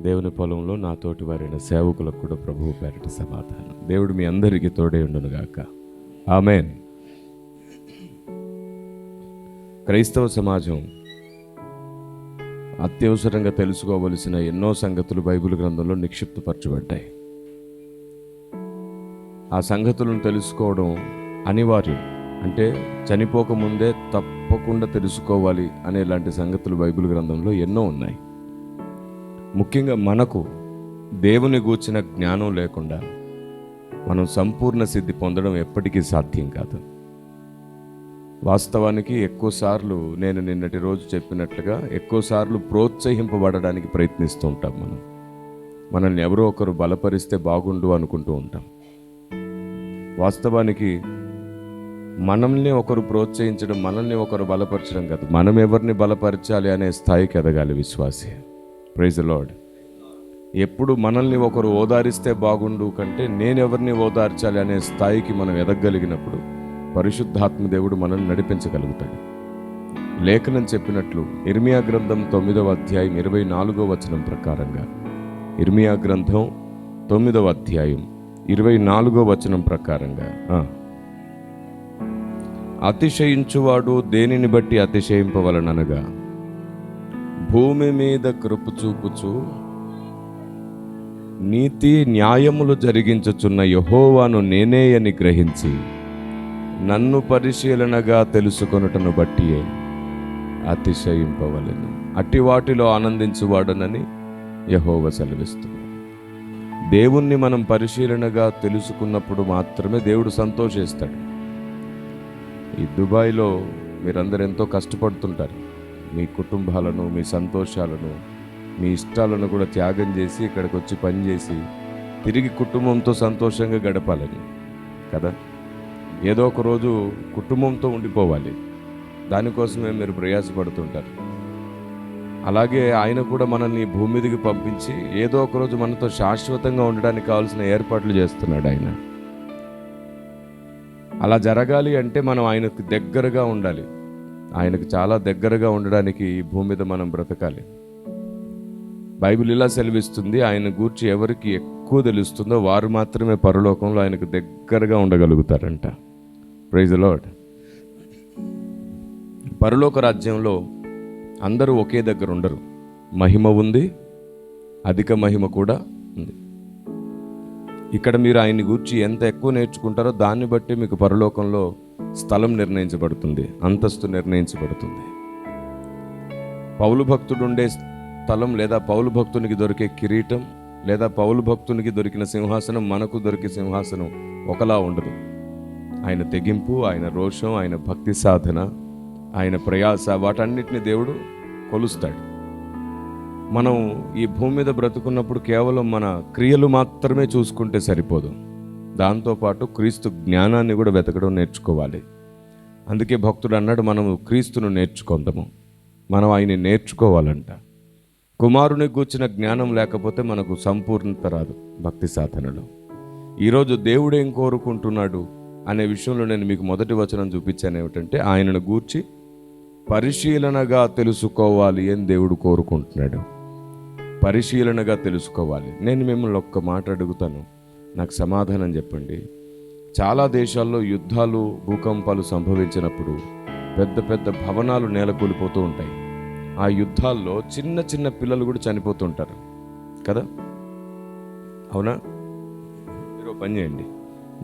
దేవుని పొలంలో నా తోటి వారైన సేవకులకు కూడా ప్రభువు పేరిట సమాధానం. దేవుడు మీ అందరికీ తోడే ఉండును గాక. ఆమేన్. క్రైస్తవ సమాజం అత్యవసరంగా తెలుసుకోవలసిన ఎన్నో సంగతులు బైబిల్ గ్రంథంలో నిక్షిప్తపరచబడ్డాయి. ఆ సంగతులను తెలుసుకోవడం అనివార్యం. అంటే చనిపోకముందే తప్పకుండా తెలుసుకోవాలి అనేలాంటి సంగతులు బైబిల్ గ్రంథంలో ఎన్నో ఉన్నాయి. ముఖ్యంగా మనకు దేవుని గూర్చిన జ్ఞానం లేకుండా మనం సంపూర్ణ సిద్ధి పొందడం ఎప్పటికీ సాధ్యం కాదు. వాస్తవానికి ఎక్కువసార్లు నేను నిన్నటి రోజు చెప్పినట్లుగా ఎక్కువసార్లు ప్రోత్సహింపబడడానికి ప్రయత్నిస్తూ ఉంటాం. మనల్ని ఎవరో ఒకరు బలపరిస్తే బాగుండు అనుకుంటూ ఉంటాం. వాస్తవానికి మనల్ని ఒకరు ప్రోత్సహించడం, మనల్ని ఒకరు బలపరచడం కాదు, మనం ఎవరిని బలపరచాలి అనే స్థాయికి ఎదగాలి విశ్వాసి. Praise the Lord. ఎప్పుడు మనల్ని ఒకరు ఓదారిస్తే బాగుండు కంటే నేను ఎవరిని ఓదార్చాలి అనే స్థాయికి మనం ఎదగలిగినప్పుడు పరిశుద్ధాత్మ దేవుడు మనల్ని నడిపించగలుగుతాడు. లేఖనం చెప్పినట్లు ఇర్మియా గ్రంథం 9వ అధ్యాయం 24వ వచనం ప్రకారంగా, ఇర్మియా గ్రంథం 9వ అధ్యాయం 24వ వచనం ప్రకారంగా, అతిశయించువాడు దేనిని బట్టి అతిశయింపవలననగా భూమి మీద కృప చూపుచు నీతి న్యాయములు జరిగించుచున్న యెహోవాను నేనే అని గ్రహించి నన్ను పరిశీలనగా తెలుసుకొనుటను బట్టి అతిశయింపవలెను. అట్టి వాటిలో ఆనందించువాడనని యెహోవా సెలవిస్తున్నాడు. దేవుణ్ణి మనం పరిశీలనగా తెలుసుకున్నప్పుడు మాత్రమే దేవుడు సంతోషిస్తాడు. ఈ దుబాయ్లో మీరందరూ ఎంతో కష్టపడుతుంటారు. మీ కుటుంబాలను, మీ సంతోషాలను, మీ ఇష్టాలను కూడా త్యాగం చేసి ఇక్కడికి వచ్చి పనిచేసి తిరిగి కుటుంబంతో సంతోషంగా గడపాలని కదా. ఏదో ఒక రోజు కుటుంబంతో ఉండిపోవాలి, దానికోసమే మీరు ప్రయాసపడుతుంటారు. అలాగే ఆయన కూడా మనల్ని భూమి మీదకి పంపించి ఏదో ఒక రోజు మనతో శాశ్వతంగా ఉండడానికి కావాల్సిన ఏర్పాట్లు చేస్తున్నాడు ఆయన. అలా జరగాలి అంటే మనం ఆయనకు దగ్గరగా ఉండాలి. ఆయనకు చాలా దగ్గరగా ఉండడానికి ఈ భూమి మీద మనం బ్రతకాలి. బైబిల్ ఇలా సెలవిస్తుంది, ఆయన గూర్చి ఎవరికి ఎక్కువ తెలుస్తుందో వారు మాత్రమే పరలోకంలో ఆయనకు దగ్గరగా ఉండగలుగుతారంట. Praise the lord. పరలోక రాజ్యంలో అందరూ ఒకే దగ్గర ఉండరు. మహిమ ఉంది, అధిక మహిమ కూడా ఉంది. ఇక్కడ మీరు ఆయన్ని గూర్చి ఎంత ఎక్కువ నేర్చుకుంటారో దాన్ని బట్టి మీకు పరలోకంలో స్థలం నిర్ణయించబడుతుంది, అంతస్తు నిర్ణయించబడుతుంది. పౌలు భక్తుడు ఉండే స్థలం లేదా పౌలు భక్తునికి దొరికే కిరీటం లేదా పౌలు భక్తునికి దొరికిన సింహాసనం మనకు దొరికే సింహాసనం ఒకలా ఉండదు. ఆయన తెగింపు, ఆయన రోషం, ఆయన భక్తి సాధన, ఆయన ప్రయాస, వాటన్నిటిని దేవుడు కొలుస్తాడు. మనం ఈ భూమి మీద బ్రతుకున్నప్పుడు కేవలం మన క్రియలు మాత్రమే చూసుకుంటే సరిపోదు. దాంతోపాటు క్రీస్తు జ్ఞానాన్ని కూడా వెతకడం నేర్చుకోవాలి. అందుకే భక్తుడు అన్నాడు, మనము క్రీస్తును నేర్చుకుందాము, మనం ఆయన్ని నేర్చుకోవాలంట. కుమారుని గూర్చిన జ్ఞానం లేకపోతే మనకు సంపూర్ణత రాదు భక్తి సాధనలో. ఈరోజు దేవుడు ఏం కోరుకుంటున్నాడు అనే విషయంలో నేను మీకు మొదటి వచనం చూపించాను. ఏమిటంటే ఆయనను గూర్చి పరిశీలనగా తెలుసుకోవాలి అని దేవుడు కోరుకుంటున్నాడు. పరిశీలనగా తెలుసుకోవాలి. నేను మిమ్మల్ని ఒక్క మాట అడుగుతాను, నాకు సమాధానం చెప్పండి. చాలా దేశాల్లో యుద్ధాలు, భూకంపాలు సంభవించినప్పుడు పెద్ద పెద్ద భవనాలు నేలకూలిపోతూ ఉంటాయి. ఆ యుద్ధాల్లో చిన్న చిన్న పిల్లలు కూడా చనిపోతుంటారు కదా, అవునా? మీరు పని చేయండి,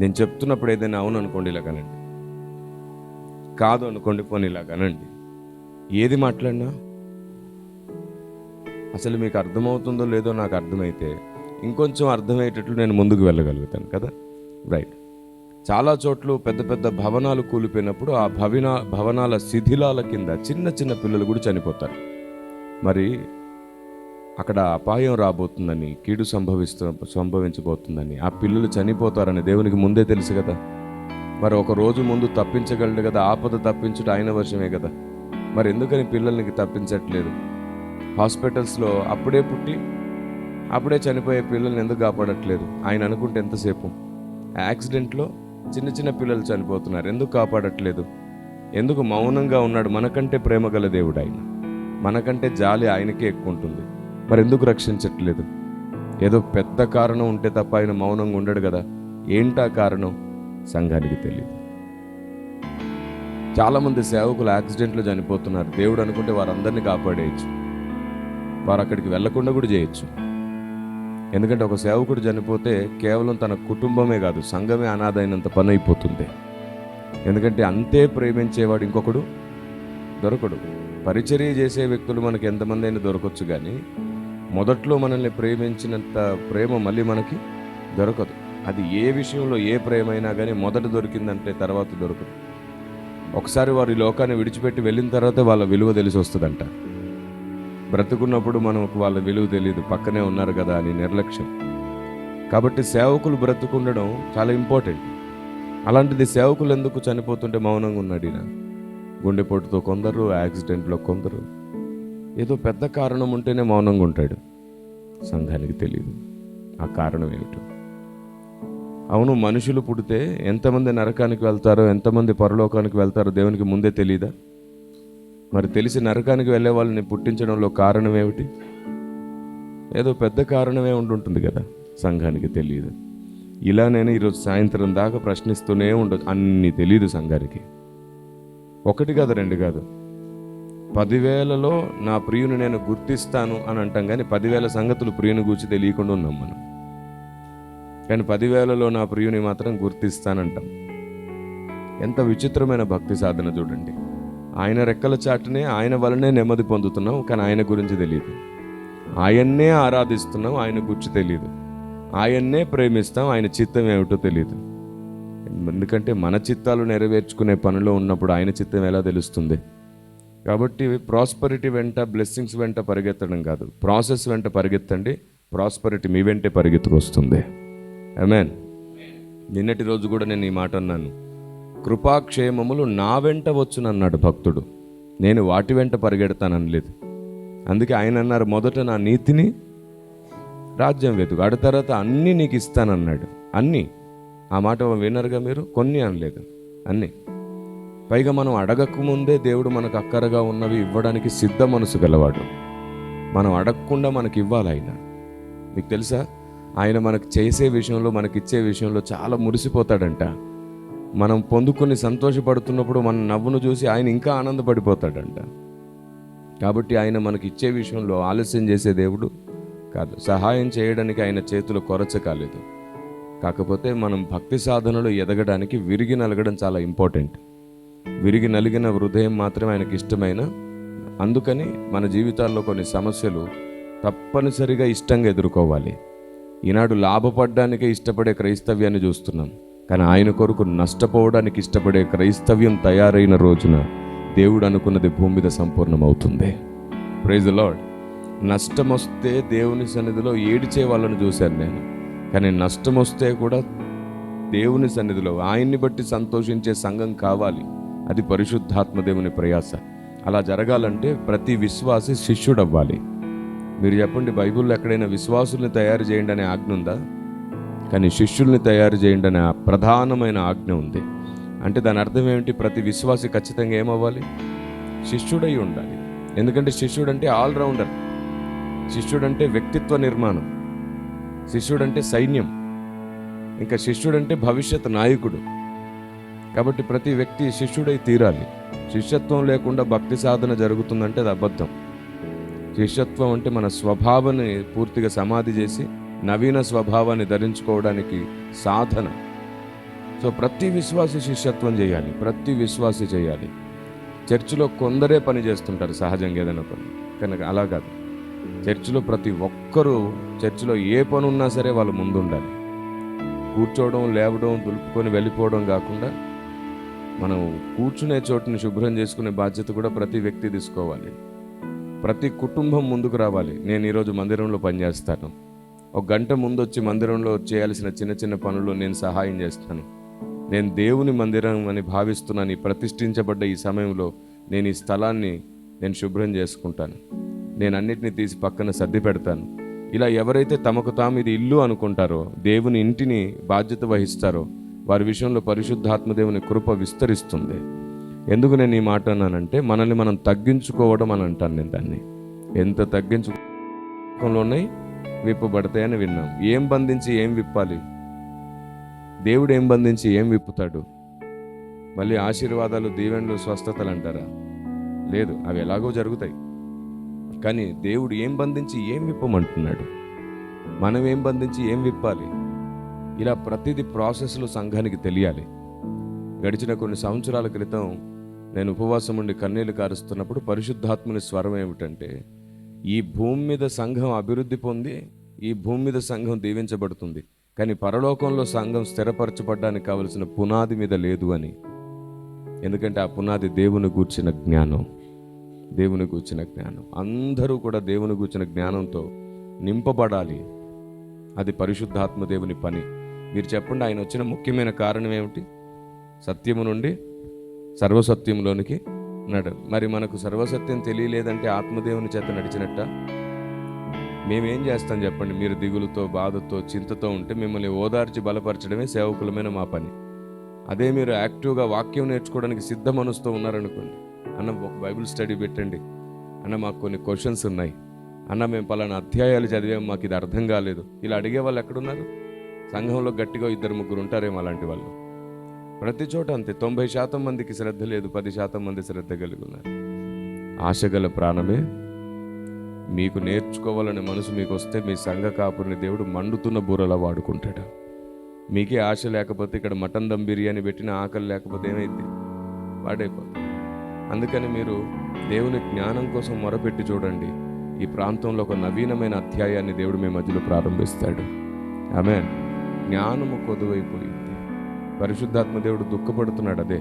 నేను చెప్తున్నప్పుడు ఏదైనా అవును అనుకోండి ఇలా కనండి, కాదు అనుకోండి పోనీ ఇలా కనండి. ఏది మాట్లాడినా అసలు మీకు అర్థమవుతుందో లేదో నాకు అర్థమైతే ఇంకొంచెం అర్థమయ్యేటట్లు నేను ముందుకు వెళ్ళగలుగుతాను కదా, రైట్? చాలా చోట్ల పెద్ద పెద్ద భవనాలు కూలిపోయినప్పుడు ఆ భవనాల శిథిలాల కింద చిన్న చిన్న పిల్లలు కూడా చనిపోతారు. మరి అక్కడ అపాయం రాబోతుందని, కీడు సంభవించబోతుందని, ఆ పిల్లలు చనిపోతారని దేవునికి ముందే తెలుసు కదా. మరి ఒక రోజు ముందు తప్పించగలడు కదా, ఆపద తప్పించుట ఆయన వశమే కదా. మరి ఎందుకని పిల్లలకి తప్పించట్లేదు? హాస్పిటల్స్లో అప్పుడే పుట్టి అప్పుడే చనిపోయే పిల్లల్ని ఎందుకు కాపాడట్లేదు? ఆయన అనుకుంటే ఎంతసేపు. యాక్సిడెంట్లో చిన్న చిన్న పిల్లలు చనిపోతున్నారు, ఎందుకు కాపాడట్లేదు? ఎందుకు మౌనంగా ఉన్నాడు? మనకంటే ప్రేమ గల దేవుడు ఆయన, మనకంటే జాలి ఆయనకే ఎక్కువ ఉంటుంది. మరి ఎందుకు రక్షించట్లేదు? ఏదో పెద్ద కారణం ఉంటే తప్ప ఆయన మౌనంగా ఉండడు కదా. ఏంటా కారణం? సంఘానికి తెలియదు. చాలామంది సేవకులు యాక్సిడెంట్లో చనిపోతున్నారు. దేవుడు అనుకుంటే వారందరినీ కాపాడేయచ్చు, వారు అక్కడికి వెళ్లకుండా కూడా చేయొచ్చు. ఎందుకంటే ఒక సేవకుడు చనిపోతే కేవలం తన కుటుంబమే కాదు, సంఘమే అనాథైనంత పని అయిపోతుంది. ఎందుకంటే అంతే ప్రేమించేవాడు ఇంకొకడు దొరకడు. పరిచర్య చేసే వ్యక్తులు మనకి ఎంతమంది అయినా దొరకవచ్చు, కానీ మొదట్లో మనల్ని ప్రేమించినంత ప్రేమ మళ్ళీ మనకి దొరకదు. అది ఏ విషయంలో ఏ ప్రేమ అయినా కానీ మొదట దొరికిందంటే తర్వాత దొరకదు. ఒకసారి వారు ఈ లోకాన్ని విడిచిపెట్టి వెళ్ళిన తర్వాత వాళ్ళ విలువ తెలిసి వస్తుందంట. బ్రతుకున్నప్పుడు మనకు వాళ్ళ విలువ తెలియదు, పక్కనే ఉన్నారు కదా అని నిర్లక్ష్యం. కాబట్టి సేవకులు బ్రతుకుండడం చాలా ఇంపార్టెంట్. అలాంటిది సేవకులు ఎందుకు చనిపోతుంటే మౌనంగా ఉన్నాడు ఈయన? గుండెపోటుతో కొందరు, యాక్సిడెంట్లో కొందరు, ఏదో పెద్ద కారణం ఉంటేనే మౌనంగా ఉంటాడు. సంఘానికి తెలియదు ఆ కారణం ఏమిటో. అవును, మనుషులు పుడితే ఎంతమంది నరకానికి వెళ్తారో, ఎంతమంది పరలోకానికి వెళ్తారో దేవునికి ముందే తెలియదా? మరి తెలిసి నరకానికి వెళ్ళే వాళ్ళని పుట్టించడంలో కారణం ఏమిటి? ఏదో పెద్ద కారణమే ఉండుంటుంది కదా. సంఘానికి తెలియదు. ఇలా నేను ఈరోజు సాయంత్రం దాకా ప్రశ్నిస్తూనే ఉండదు. అన్నీ తెలియదు సంఘానికి. ఒకటి కాదు, రెండు కాదు, 10,000లో నా ప్రియుని నేను గుర్తిస్తాను అని అంటాం, కానీ 10,000 సంగతులు ప్రియుని గురించి తెలియకుండా ఉన్నాం మనం. కానీ 10,000లో నా ప్రియుని మాత్రం గుర్తిస్తానంటాం. ఎంత విచిత్రమైన భక్తి సాధన చూడండి. ఆయన రెక్కల చాటునే, ఆయన వలనే నెమ్మది పొందుతున్నాం, కానీ ఆయన గురించి తెలియదు. ఆయన్నే ఆరాధిస్తున్నాం, ఆయన గురించి తెలియదు. ఆయన్నే ప్రేమిస్తాం, ఆయన చిత్తం ఏమిటో తెలియదు. ఎందుకంటే మన చిత్తాలు నెరవేర్చుకునే పనిలో ఉన్నప్పుడు ఆయన చిత్తం ఎలా తెలుస్తుంది? కాబట్టి ప్రాస్పరిటీ వెంట, బ్లెస్సింగ్స్ వెంట పరిగెత్తడం కాదు, ప్రాసెస్ వెంట పరిగెత్తండి. ప్రాస్పరిటీ మీ వెంటే పరిగెత్తుకొస్తుంది. ఆమేన్. నిన్నటి రోజు కూడా నేను ఈ మాట అన్నాను. కృపాక్షేమములు నా వెంట వచ్చునన్నాడు భక్తుడు, నేను వాటి వెంట పరిగెడతాననలేదు. అందుకే ఆయన అన్నారు, మొదట నా నీతిని, రాజ్యం వెతుకు, ఆడ తర్వాత అన్నీ నీకు ఇస్తానన్నాడు. అన్నీ. ఆ మాట విన్నారుగా మీరు? కొన్ని అనలేదు, అన్నీ. పైగా మనం అడగకముందే దేవుడు మనకు అక్కరగా ఉన్నవి ఇవ్వడానికి సిద్ధ మనసు గలవాడు. మనం అడగకుండా మనకి ఇవ్వాలి ఆయన. మీకు తెలుసా, ఆయన మనకు చేసే విషయంలో, మనకిచ్చే విషయంలో చాలా మురిసిపోతాడంట. మనం పొందుకొని సంతోషపడుతున్నప్పుడు మన నవ్వును చూసి ఆయన ఇంకా ఆనందపడిపోతాడంట. కాబట్టి ఆయన మనకి ఇచ్చే విషయంలో ఆలస్యం చేసే దేవుడు కాదు. సహాయం చేయడానికి ఆయన చేతులు కొరచ కాలేదు. కాకపోతే మనం భక్తి సాధనలో ఎదగడానికి విరిగి నలగడం చాలా ఇంపార్టెంట్. విరిగి నలిగిన హృదయం మాత్రమే ఆయనకి ఇష్టమైన. అందుకని మన జీవితాల్లో కొన్ని సమస్యలు తప్పనిసరిగా ఇష్టంగా ఎదుర్కోవాలి. ఈనాడు లాభపడడానికే ఇష్టపడే క్రైస్తవ్యాన్ని చూస్తున్నాం, కానీ ఆయన కొరకు నష్టపోవడానికి ఇష్టపడే క్రైస్తవ్యం తయారైన రోజున దేవుడు అనుకున్నది భూమి మీద సంపూర్ణమవుతుంది. Praise the lord. నష్టం వస్తే దేవుని సన్నిధిలో ఏడిచే వాళ్ళని చూశాను నేను, కానీ నష్టం వస్తే కూడా దేవుని సన్నిధిలో ఆయన్ని బట్టి సంతోషించే సంఘం కావాలి. అది పరిశుద్ధాత్మ దేవుని ప్రయాస. అలా జరగాలంటే ప్రతి విశ్వాసి శిష్యుడు అవ్వాలి. మీరు చెప్పండి, బైబిల్లో ఎక్కడైనా విశ్వాసుల్ని తయారు చేయండి అనే ఆజ్ఞ ఉందా? కానీ శిష్యుల్ని తయారు చేయండి అనే ప్రధానమైన ఆజ్ఞ ఉంది. అంటే దాని అర్థం ఏమిటి? ప్రతి విశ్వాసి ఖచ్చితంగా ఏమవ్వాలి? శిష్యుడై ఉండాలి. ఎందుకంటే శిష్యుడంటే ఆల్రౌండర్, శిష్యుడంటే వ్యక్తిత్వ నిర్మాణం, శిష్యుడంటే సైన్యం, ఇంకా శిష్యుడంటే భవిష్యత్ నాయకుడు. కాబట్టి ప్రతి వ్యక్తి శిష్యుడై తీరాలి. శిష్యత్వం లేకుండా భక్తి సాధన జరుగుతుందంటే అది అబద్ధం. శిష్యత్వం అంటే మన స్వభావాన్ని పూర్తిగా సమాధి చేసి నవీన స్వభావాన్ని ధరించుకోవడానికి సాధన. సో ప్రతి విశ్వాసి శిష్యత్వం చేయాలి, ప్రతి విశ్వాసి చేయాలి. చర్చిలో కొందరే పని చేస్తుంటారు సహజంగా ఏదైనా పని, కనుక అలా కాదు. చర్చిలో ప్రతి ఒక్కరూ, చర్చిలో ఏ పని ఉన్నా సరే వాళ్ళు ముందుండాలి. కూర్చోవడం, లేవడం, దులుపుకొని వెళ్ళిపోవడం కాకుండా మనం కూర్చునే చోటుని శుభ్రం చేసుకునే బాధ్యత కూడా ప్రతి వ్యక్తి తీసుకోవాలి. ప్రతి కుటుంబం ముందుకు రావాలి. నేను ఈరోజు మందిరంలో పనిచేస్తాను, ఒక గంట ముందు వచ్చి మందిరంలో చేయాల్సిన చిన్న చిన్న పనులు నేను సహాయం చేస్తాను. నేను దేవుని మందిరం అని భావిస్తున్నాను. ఈ ప్రతిష్ఠించబడ్డ ఈ సమయంలో నేను ఈ స్థలాన్ని నేను శుభ్రం చేసుకుంటాను, నేను అన్నిటినీ తీసి పక్కన సర్ది పెడతాను. ఇలా ఎవరైతే తమకు తాము ఇది ఇల్లు అనుకుంటారో, దేవుని ఇంటిని బాధ్యత వహిస్తారో, వారి విషయంలో పరిశుద్ధాత్మ దేవుని కృప విస్తరిస్తుంది. ఎందుకు నేను ఈ మాట అన్నానంటే, మనల్ని మనం తగ్గించుకోవడం అని అంటాను నేను దాన్ని. ఎంత పరలోకంలో ఉన్నాయి, విప్పబడతాయని విన్నాం. ఏం బంధించి ఏం విప్పాలి? దేవుడు ఏం బంధించి ఏం విప్పుతాడు? మళ్ళీ ఆశీర్వాదాలు, దీవెనలు, స్వస్థతలు అంటారా? లేదు, అవి ఎలాగో జరుగుతాయి. కానీ దేవుడు ఏం బంధించి ఏం విప్పమంటున్నాడు? మనం ఏం బంధించి ఏం విప్పాలి? ఇలా ప్రతిదీ ప్రాసెస్లో సంఘానికి తెలియాలి. గడిచిన కొన్ని సంవత్సరాల క్రితం నేను ఉపవాసం ఉండి కన్నీళ్లు కారుస్తున్నప్పుడు పరిశుద్ధాత్మని స్వరం ఏమిటంటే, ఈ భూమి మీద సంఘం అభివృద్ధి పొంది, ఈ భూమి మీద సంఘం దీవించబడుతుంది, కానీ పరలోకంలో సంఘం స్థిరపరచబడడానికి కావలసిన పునాది మీద లేదు అని. ఎందుకంటే ఆ పునాది దేవుని గూర్చిన జ్ఞానం. దేవుని గూర్చిన జ్ఞానం. అందరూ కూడా దేవుని గూర్చిన జ్ఞానంతో నింపబడాలి. అది పరిశుద్ధాత్మ దేవుని పని. మీరు చెప్పండి, ఆయన వచ్చిన ముఖ్యమైన కారణం ఏమిటి? సత్యము నుండి సర్వసత్యంలోనికి మరి మనకు సర్వసత్యం తెలియలేదంటే ఆత్మదేవుని చేత నడిచినట్ట? మేమేం చేస్తాం చెప్పండి? మీరు దిగులుతో, బాధతో, చింతతో ఉంటే మిమ్మల్ని ఓదార్చి బలపరచడమే సేవకులమైన మా పని. అదే మీరు యాక్టివ్గా వాక్యం నేర్చుకోవడానికి సిద్ధ మనసుతో ఉన్నారనుకోండి, అన్న ఒక బైబిల్ స్టడీ పెట్టండి, అన్న మాకు కొన్ని క్వశ్చన్స్ ఉన్నాయి, అన్న మేము పలానా అధ్యాయాలు చదివాము, మాకు ఇది అర్థం కాలేదు, ఇలా అడిగే వాళ్ళు ఎక్కడున్నారు? సంఘంలో గట్టిగా 2-3 ఉంటారేమో అలాంటి వాళ్ళు. ప్రతి చోట అంతే. 90% మందికి శ్రద్ధ లేదు, 10% మంది శ్రద్ధ కలిగి ఉన్నారు. ఆశగల ప్రాణమే, మీకు నేర్చుకోవాలనే మనసు మీకు వస్తే మీ సంఘ కాపురిని దేవుడు మండుతున్న బూరలా వాడుకుంటాడు. మీకే ఆశ లేకపోతే ఇక్కడ మటన్ దమ్ బిర్యానీ పెట్టిన ఆకలి లేకపోతే ఏమైంది? వాడైపోతుంది. అందుకని మీరు దేవుని జ్ఞానం కోసం మొరపెట్టి చూడండి. ఈ ప్రాంతంలో ఒక నవీనమైన అధ్యాయాన్ని దేవుడు మీ మధ్యలో ప్రారంభిస్తాడు. ఆమేన్. జ్ఞానము కొదువైపోయింది. పరిశుద్ధాత్మ దేవుడు దుఃఖపడుతున్నాడు. అదే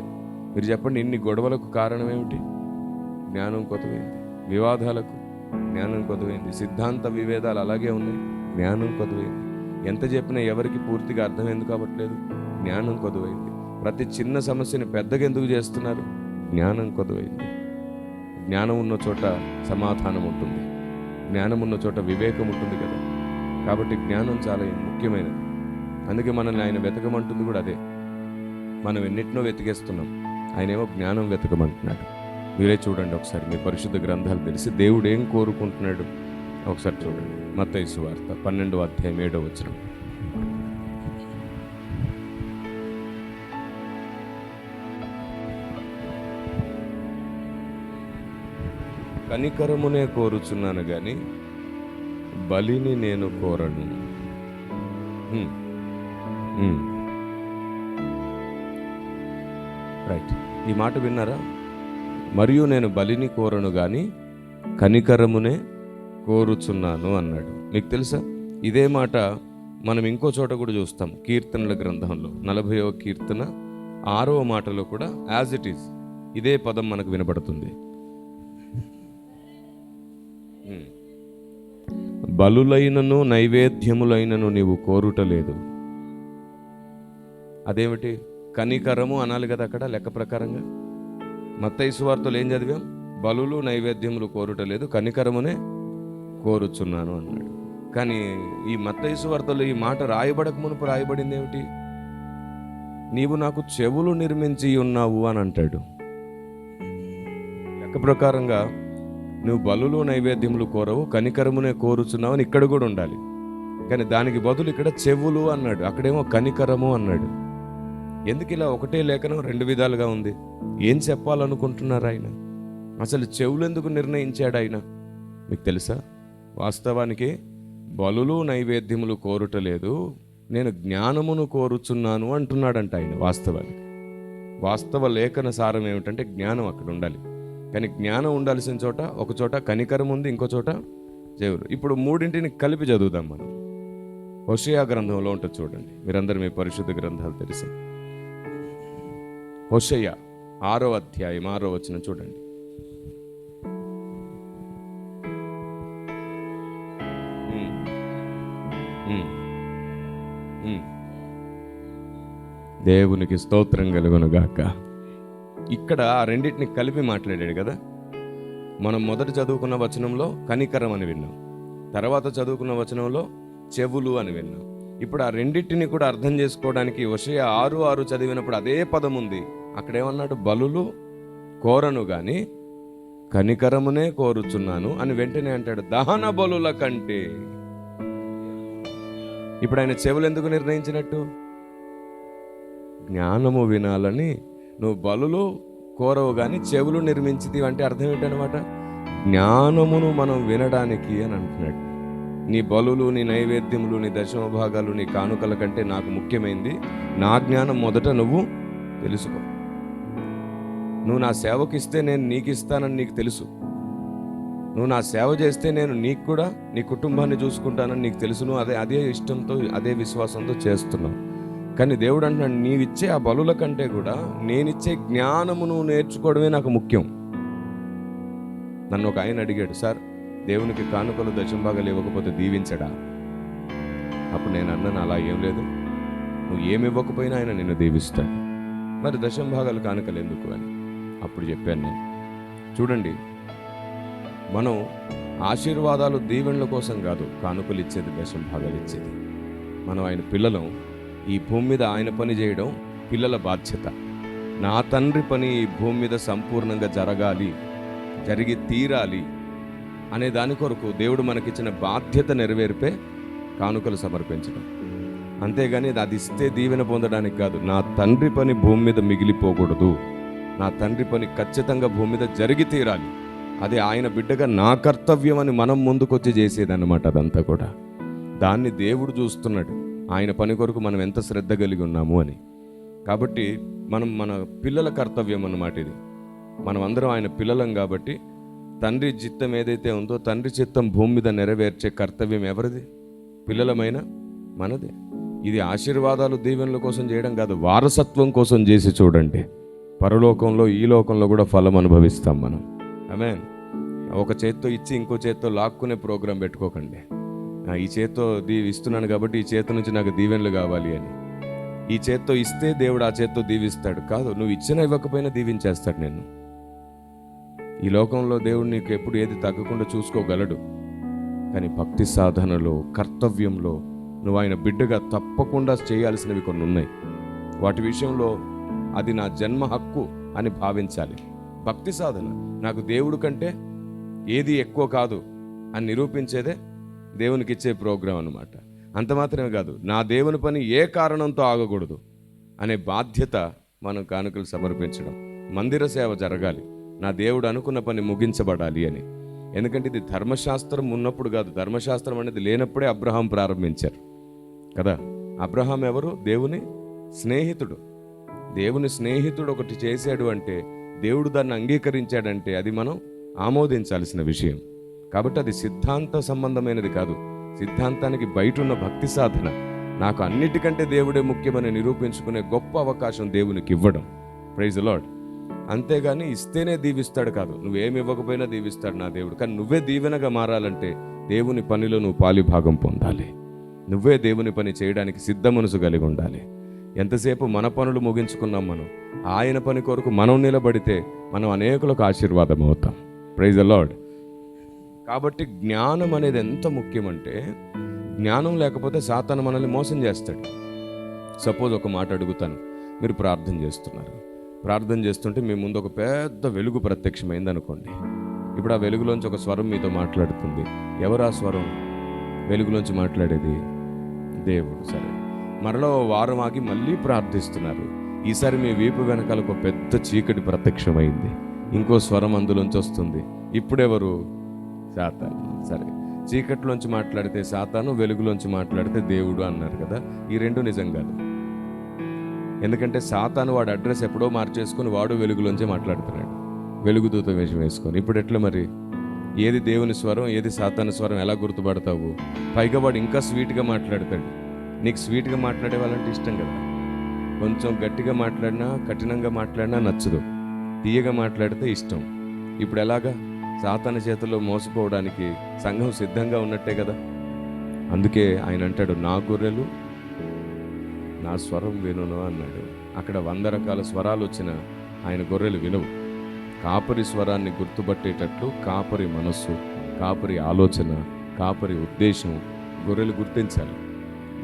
మీరు చెప్పండి, ఇన్ని గొడవలకు కారణం ఏమిటి? జ్ఞానం కొదువైంది. వివాదాలకు జ్ఞానం కొదువైంది. సిద్ధాంత విభేదాలు అలాగే ఉన్నాయి, జ్ఞానం కొదువైంది. ఎంత చెప్పినా ఎవరికి పూర్తిగా అర్థం ఎందుకు అవ్వట్లేదు? జ్ఞానం కొదువైంది. ప్రతి చిన్న సమస్యని పెద్దగా ఎందుకు చేస్తున్నారు? జ్ఞానం కొదువైంది. జ్ఞానం ఉన్న చోట సమాధానం ఉంటుంది, జ్ఞానం ఉన్న చోట వివేకం ఉంటుంది కదా. కాబట్టి జ్ఞానం చాలా ముఖ్యమైనది. అందుకే మనల్ని ఆయన వెతకమంటుంది కూడా అదే. మనం ఎన్నిటినో వెతికేస్తున్నాం, ఆయనేమో జ్ఞానం వెతకమంటున్నాడు. మీరే చూడండి ఒకసారి, మీ పరిశుద్ధ గ్రంథాలు తెలిసి దేవుడు ఏం కోరుకుంటున్నాడు ఒకసారి చూడండి. మత్తయి సువార్త 12వ అధ్యాయం 7వ వచనం. కనికరమునే కోరుచున్నాను గాని బలిని నేను కోరను. రైట్, ఈ మాట విన్నారా? మరియు నేను బలిని కోరను గాని కనికరమునే కోరుచున్నాను అన్నాడు. మీకు తెలుసా, ఇదే మాట మనం ఇంకో చోట కూడా చూస్తాం. కీర్తనల గ్రంథంలో 40వ కీర్తన 6వ మాటలో కూడా యాజ్ ఇట్ ఈజ్ ఇదే పదం మనకు వినపడుతుంది. బలులైనను నైవేద్యములైనను నీవు కోరుటలేదు. అదేమిటి? కనికరము అనాలి కదా అక్కడ లెక్క ప్రకారంగా. మత్తయి సువార్తలో ఏం చదివాం? బలులు నైవేద్యములు కోరుటలేదు, కనికరమునే కోరుచున్నాను అన్నాడు. కానీ ఈ మత్తయి సువార్తలో ఈ మాట రాయబడక మునుపు రాయబడింది ఏమిటి? నీవు నాకు చెవులు నిర్మించి ఉన్నావు అని అంటాడు. లెక్క ప్రకారంగా నువ్వు బలులు నైవేద్యములు కోరవు, కనికరమునే కోరుచున్నావు అని ఇక్కడ కూడా ఉండాలి. కానీ దానికి బదులు ఇక్కడ చెవులు అన్నాడు, అక్కడేమో కనికరము అన్నాడు. ఎందుకు ఇలా ఒకటే లేఖనం 2 విధాలుగా ఉంది? ఏం చెప్పాలనుకుంటున్నారు ఆయన? అసలు చెవులు ఎందుకు నిర్ణయించాడు ఆయన? మీకు తెలుసా? వాస్తవానికి బలులు నైవేద్యములు కోరుటలేదు, నేను జ్ఞానమును కోరుచున్నాను అంటున్నాడంట ఆయన. వాస్తవ లేఖన సారం ఏమిటంటే జ్ఞానం అక్కడ ఉండాలి. కానీ జ్ఞానం ఉండాల్సిన చోట ఒక చోట కనికరం ఉంది, ఇంకో చోట చెవులు. ఇప్పుడు మూడింటిని కలిపి చదువుదాం మనం. హోషేయ గ్రంథంలో ఉంటుంది చూడండి. మీరందరూ మీ పరిశుద్ధ గ్రంథాలు తెలిసి హోషేయ 6వ అధ్యాయం 6వ వచనం చూడండి. దేవునికి స్తోత్రం కలుగును గాక. ఇక్కడ ఆ రెండింటిని కలిపి మాట్లాడాడు కదా. మనం మొదట చదువుకున్న వచనంలో కనికరం అని విన్నాం, తర్వాత చదువుకున్న వచనంలో చెవులు అని విన్నాం. ఇప్పుడు ఆ రెండింటిని కూడా అర్థం చేసుకోవడానికి హోషేయ 6:6 చదివినప్పుడు అదే పదం ఉంది. అక్కడేమన్నాడు? బలులు కోరను గాని కనికరమునే కోరుచున్నాను అని వెంటనే అంటాడు, దహన బలుల కంటే. ఇప్పుడు ఆయన చెవులు ఎందుకు నిర్ణయించినట్టు? జ్ఞానము వినాలని. నువ్వు బలులు కోరవు కానీ చెవులు నిర్మించిది అంటే అర్థం ఏంటనమాట? జ్ఞానమును మనం వినడానికి అని అంటున్నాడు. నీ బలులు, నీ నైవేద్యములు, నీ దశమ భాగాలు, నీ కానుకల కంటే నాకు ముఖ్యమైనది నా జ్ఞానం మొదట నువ్వు తెలుసుకో. నువ్వు నా సేవకి ఇస్తే నేను నీకు ఇస్తానని నీకు తెలుసు. నువ్వు నా సేవ చేస్తే నేను నీకు కూడా నీ కుటుంబాన్ని చూసుకుంటానని నీకు తెలుసును. అదే ఇష్టంతో, అదే విశ్వాసంతో చేస్తున్నావు. కానీ దేవుడు అంటున్నాడు, నీవిచ్చే ఆ బలుల కంటే కూడా నేనిచ్చే జ్ఞానమును నేర్చుకోవడమే నాకు ముఖ్యం. నన్ను ఒక ఆయన అడిగాడు, సార్ దేవునికి కానుకలు దశంభాగాలు ఇవ్వకపోతే దీవించడా? అప్పుడు నేను అన్నాను, అలా ఏం లేదు, నువ్వు ఏమి ఇవ్వకపోయినా ఆయన నిన్ను దీవిస్తాడు. మరి దశంభాగాలు కానుకలు ఎందుకు అని అప్పుడు చెప్పాను నేను. చూడండి, మనం ఆశీర్వాదాలు దీవెనల కోసం కాదు కానుకలు ఇచ్చేది, దశంభాగాలు ఇచ్చేది. మనం ఆయన పిల్లలం. ఈ భూమి మీద ఆయన పని చేయడం పిల్లల బాధ్యత. నా తండ్రి పని ఈ భూమి మీద సంపూర్ణంగా జరగాలి, జరిగి తీరాలి అనే దాని కొరకు దేవుడు మనకిచ్చిన బాధ్యత నెరవేర్పే కానుకలు సమర్పించడం. అంతేగాని అది ఇస్తే దీవెన పొందడానికి కాదు. నా తండ్రి పని భూమి మీద మిగిలిపోకూడదు, నా తండ్రి పని ఖచ్చితంగా భూమి మీద జరిగి తీరాలి, అది ఆయన బిడ్డగా నా కర్తవ్యం అని మనం ముందుకొచ్చి చేసేదన్నమాట. అదంతా కూడా దాన్ని దేవుడు చూస్తున్నాడు, ఆయన పని కొరకు మనం ఎంత శ్రద్ధ కలిగి ఉన్నాము అని. కాబట్టి మన పిల్లల కర్తవ్యం అన్నమాట ఇది. మనం అందరం ఆయన పిల్లలం కాబట్టి తండ్రి చిత్తం ఏదైతే ఉందో, తండ్రి చిత్తం భూమి మీద నెరవేర్చే కర్తవ్యం ఎవరిది? పిల్లలమైన మనదే. ఇది ఆశీర్వాదాలు దీవెనల కోసం చేయడం కాదు, వారసత్వం కోసం చేసి చూడండి. పరలోకంలో, ఈ లోకంలో కూడా ఫలం అనుభవిస్తాం మనం. ఆమేన్. ఒక చేత్తో ఇచ్చి ఇంకో చేత్తో లాక్కునే ప్రోగ్రాం పెట్టుకోకండి. ఈ చేత్తో ఇస్తున్నాను కాబట్టి ఈ చేతి నుంచి నాకు దీవెనలు కావాలి అని. ఈ చేత్తో ఇస్తే దేవుడు ఆ చేత్తో దీవిస్తాడు కాదు, నువ్వు ఇచ్చినా ఇవ్వకపోయినా దీవించేస్తాడు నేను. ఈ లోకంలో దేవుడు నీకు ఎప్పుడు ఏది తగ్గకుండా చూసుకోగలడు. కానీ భక్తి సాధనలో, కర్తవ్యంలో నువ్వు ఆయన బిడ్డగా తప్పకుండా చేయాల్సినవి కొన్ని ఉన్నాయి. వాటి విషయంలో అది నా జన్మ హక్కు అని భావించాలి. భక్తి సాధన నాకు దేవుడు కంటే ఏది ఎక్కువ కాదు అని నిరూపించేదే దేవునికి ఇచ్చే ప్రోగ్రాం అన్నమాట. అంత మాత్రమే కాదు, నా దేవుని పని ఏ కారణంతో ఆగకూడదు అనే బాధ్యత మనం కానుకలు సమర్పించడం. మందిర సేవ జరగాలి, నా దేవుడు అనుకున్న పని ముగించబడాలి అని. ఎందుకంటే ఇది ధర్మశాస్త్రం ఉన్నప్పుడు కాదు, ధర్మశాస్త్రం అనేది లేనప్పుడే అబ్రహాం ప్రారంభించారు కదా. అబ్రహాం ఎవరు? దేవుని స్నేహితుడు. దేవుని స్నేహితుడు ఒకటి చేశాడు అంటే, దేవుడు దాన్ని అంగీకరించాడంటే అది మనం ఆమోదించాల్సిన విషయం. కాబట్టి అది సిద్ధాంత సంబంధమైనది కాదు, సిద్ధాంతానికి బయట ఉన్న భక్తి సాధన. నాకు అన్నిటికంటే దేవుడే ముఖ్యమని నిరూపించుకునే గొప్ప అవకాశం దేవునికి ఇవ్వడం. Praise the Lord. అంతేగాని ఇస్తేనే దీవిస్తాడు కాదు, నువ్వేమి ఇవ్వకపోయినా దీవిస్తాడు నా దేవుడు. కానీ నువ్వే దీవెనగా మారాలంటే దేవుని పనిలో నువ్వు పాలిభాగం పొందాలి. నువ్వే దేవుని పని చేయడానికి సిద్ధ మనసు కలిగి ఉండాలి. ఎంతసేపు మన పనులు ముగించుకున్నాం, మనం ఆయన పని కొరకు మనం నిలబడితే మనం అనేకులకు ఆశీర్వాదం అవుతాం. Praise the Lord. కాబట్టి జ్ఞానం అనేది ఎంత ముఖ్యమంటే, జ్ఞానం లేకపోతే సాతాను మనల్ని మోసం చేస్తాడు. సపోజ్ ఒక మాట అడుగుతాను, మీరు ప్రార్థన చేస్తున్నారు, ప్రార్థన చేస్తుంటే మీ ముందు ఒక పెద్ద వెలుగు ప్రత్యక్షమైంది అనుకోండి. ఇప్పుడు ఆ వెలుగులోంచి ఒక స్వరం మీతో మాట్లాడుతుంది. ఎవరు ఆ స్వరం? వెలుగులోంచి మాట్లాడేది దేవుడు. సరే, మరలో వారం ఆగి మళ్ళీ ప్రార్థిస్తున్నారు. ఈసారి మీ వీపు వెనకాల ఒక పెద్ద చీకటి ప్రత్యక్షమైంది. ఇంకో స్వరం అందులోంచి వస్తుంది. ఇప్పుడెవరు? సాతాను. సరే, చీకట్లోంచి మాట్లాడితే సాతాను, వెలుగులోంచి మాట్లాడితే దేవుడు అన్నారు కదా. ఈ రెండు నిజం కాదు. ఎందుకంటే సాతాను వాడు అడ్రస్ ఎప్పుడో మార్చేసుకుని వాడు వెలుగులోంచే మాట్లాడుతున్నాడు, వెలుగుదూత వేషం వేసుకొని. ఇప్పుడు ఎట్లా మరి? ఏది దేవుని స్వరం, ఏది సాతాను స్వరం ఎలా గుర్తుపడతావు? పైగా వాడు ఇంకా స్వీట్గా మాట్లాడతాడు. నీకు స్వీట్గా మాట్లాడే వాళ్ళంటే ఇష్టం కదా. కొంచెం గట్టిగా మాట్లాడినా, కఠినంగా మాట్లాడినా నచ్చదు, తీయగా మాట్లాడితే ఇష్టం. ఇప్పుడు ఎలాగా? సాతాను చేతుల్లో మోసపోవడానికి సంఘం సిద్ధంగా ఉన్నట్టే కదా. అందుకే ఆయన అంటాడు, నా గొర్రెలు నా స్వరం వినును అన్నాడు. అక్కడ 100 రకాల స్వరాలు వచ్చిన ఆయన గొర్రెలు వినవు. కాపరి స్వరాన్ని గుర్తుపట్టేటట్లు కాపరి మనస్సు, కాపరి ఆలోచన, కాపరి ఉద్దేశం గొర్రెలు గుర్తించాలి.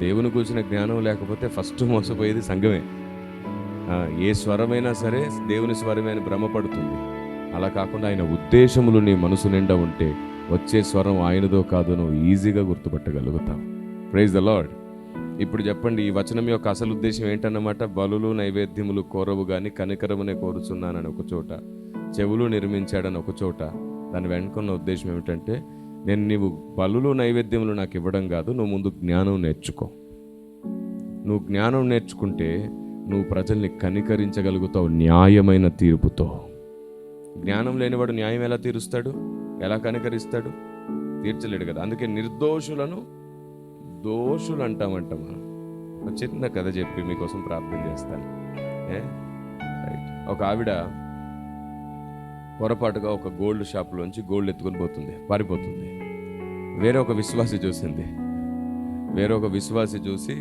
దేవుని కూర్చిన జ్ఞానం లేకపోతే ఫస్ట్ మోసపోయేది సంఘమే. ఏ స్వరమైనా సరే దేవుని స్వరమే అని భ్రమపడుతుంది. అలా కాకుండా ఆయన ఉద్దేశములు నీ మనసు నిండా ఉంటే వచ్చే స్వరం ఆయనదో కాదో నువ్వు ఈజీగా గుర్తుపట్టగలుగుతావు. Praise the lord. ఇప్పుడు చెప్పండి, ఈ వచనం యొక్క అసలు ఉద్దేశం ఏంటన్నమాట? బలులు నైవేద్యములు కోరవు గాని కనికరమునే కోరుచున్నానని ఒక చోట, చెవులు నిర్మించాడని ఒక చోట. దాని వెనుకున్న ఉద్దేశం ఏమిటంటే, నేను నీవు బలులు నైవేద్యములు నాకు ఇవ్వడం కాదు, నువ్వు ముందు జ్ఞానం నేర్చుకో. నువ్వు జ్ఞానం నేర్చుకుంటే నువ్వు ప్రజల్ని కనికరించగలుగుతావు న్యాయమైన తీర్పుతో. జ్ఞానం లేనివాడు న్యాయం ఎలా తీరుస్తాడు? ఎలా కనికరిస్తాడు? తీర్చలేడు కదా. అందుకే నిర్దోషులను దోషులు అంటామంట. మనం ఒక చిన్న కథ చెప్పి మీకోసం ప్రార్థన చేస్తాను. రైట్. ఒక ఆవిడ పొరపాటుగా ఒక గోల్డ్ షాప్లోంచి గోల్డ్ ఎత్తుకొని పారిపోతుంది. వేరే ఒక విశ్వాసి చూసి,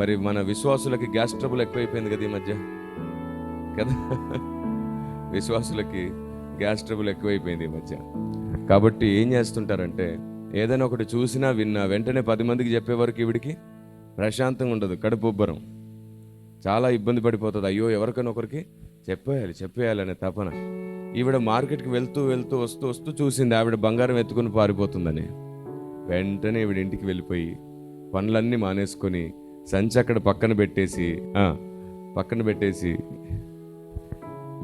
మరి మన విశ్వాసులకి గ్యాస్ ట్రబుల్ ఎక్కువైపోయింది కదా ఈ మధ్య కదా. విశ్వాసులకి గ్యాస్ ట్రబుల్ ఎక్కువైపోయింది ఈ మధ్య. కాబట్టి ఏం చేస్తుంటారంటే, ఏదైనా ఒకటి చూసినా విన్నా వెంటనే 10 మందికి చెప్పే వరకు ఈవిడికి ప్రశాంతంగా ఉండదు, కడుపు ఉబ్బరం, చాలా ఇబ్బంది పడిపోతుంది. అయ్యో ఎవరికైనా ఒకరికి చెప్పేయాలనే తపన. ఈవిడ మార్కెట్కి వెళ్తూ వస్తూ చూసింది ఆవిడ బంగారం ఎత్తుకుని పారిపోతుందని. వెంటనే ఈవిడ ఇంటికి వెళ్ళిపోయి పనులన్నీ మానేసుకొని సంచి అక్కడ పక్కన పెట్టేసి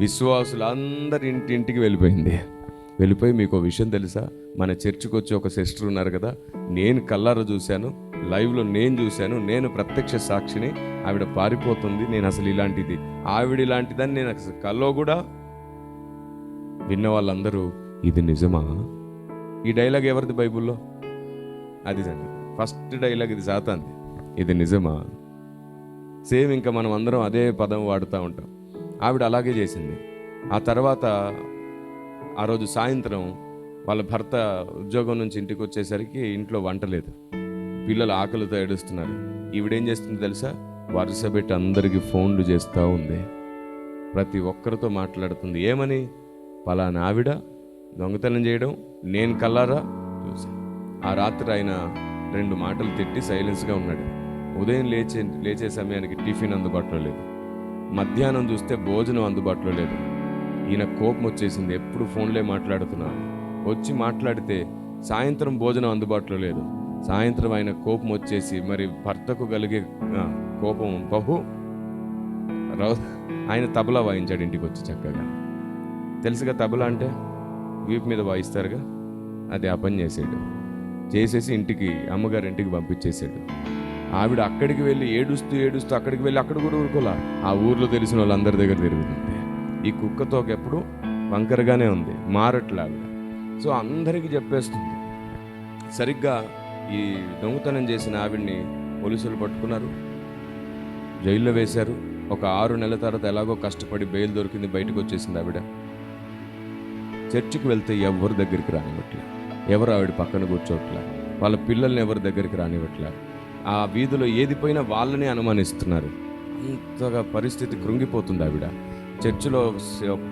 విశ్వాసులందరి ఇంటికి వెళ్ళిపోయి మీకు ఒక విషయం తెలుసా, మన చర్చికి వచ్చి ఒక సిస్టర్ ఉన్నారు కదా, నేను కల్లారా చూశాను, లైవ్లో నేను చూశాను, నేను ప్రత్యక్ష సాక్షిని, ఆవిడ పారిపోతుంది, నేను అసలు ఆవిడ ఇలాంటిదని నేను అసలు కల్లో కూడా. విన్న వాళ్ళందరూ ఇది నిజమా? ఈ డైలాగ్ ఎవరిది బైబుల్లో? అది ఫస్ట్ డైలాగ్, ఇది సాతాంది. ఇది నిజమా? సేమ్ ఇంకా మనం అందరం అదే పదం వాడుతూ ఉంటాం. ఆవిడ అలాగే చేసింది. ఆ తర్వాత ఆ రోజు సాయంత్రం వాళ్ళ భర్త ఉద్యోగం నుంచి ఇంటికి వచ్చేసరికి ఇంట్లో వంట లేదు, పిల్లలు ఆకలితో ఏడుస్తున్నారు. ఈవిడేం చేస్తుంది తెలుసా? వరుస పెట్టి అందరికీ ఫోన్లు చేస్తూ ఉంది, ప్రతి ఒక్కరితో మాట్లాడుతుంది. ఏమని? పలానా ఆవిడ దొంగతనం చేయడం నేను కల్లారా చూసాను. ఆ రాత్రి ఆయన 2 మాటలు తిట్టి సైలెన్స్గా ఉన్నాడు. ఉదయం లేచే సమయానికి టిఫిన్ అందుబాటులో లేదు, మధ్యాహ్నం చూస్తే భోజనం అందుబాటులో లేదు. ఈయన కోపం వచ్చేసింది, ఎప్పుడు ఫోన్లే మాట్లాడుతున్నాను. వచ్చి మాట్లాడితే సాయంత్రం భోజనం అందుబాటులో లేదు. సాయంత్రం ఆయన కోపం వచ్చేసి, మరి భర్తకు కలిగే కోపం ఆయన తబలా వాయించాడు ఇంటికి వచ్చి చక్కగా. తెలుసుగా తబలా అంటే వీపు మీద వాయిస్తారుగా, అది ఆ పని చేసేసి అమ్మగారి ఇంటికి పంపించేసాడు. ఆవిడ అక్కడికి వెళ్ళి ఏడుస్తూ అక్కడికి వెళ్ళి అక్కడ కూడా ఊరుకోలా, ఆ ఊర్లో తెలిసిన వాళ్ళందరి దగ్గర తిరుగుతుంది. ఈ కుక్కతో ఎప్పుడు వంకరగానే ఉంది, మారట్లే ఆవిడ. సో అందరికీ చెప్పేస్తుంది. సరిగ్గా ఈ దొంగతనం చేసిన ఆవిడ్ని పోలీసులు పట్టుకున్నారు, జైల్లో వేశారు. ఒక 6 నెలల తర్వాత ఎలాగో కష్టపడి బెయిల్ దొరికింది, బయటకు వచ్చేసింది ఆవిడ. చర్చికి వెళ్తే ఎవరి దగ్గరికి రానివ్వట్లే, ఎవరు ఆవిడ పక్కన కూర్చోట్లే, వాళ్ళ పిల్లల్ని ఎవరి దగ్గరికి రానివ్వట్లే. ఆ వీధిలో ఏది పోయినా వాళ్ళని అనుమానిస్తున్నారు. అంతగా పరిస్థితి కృంగిపోతుంది ఆవిడ. చర్చిలో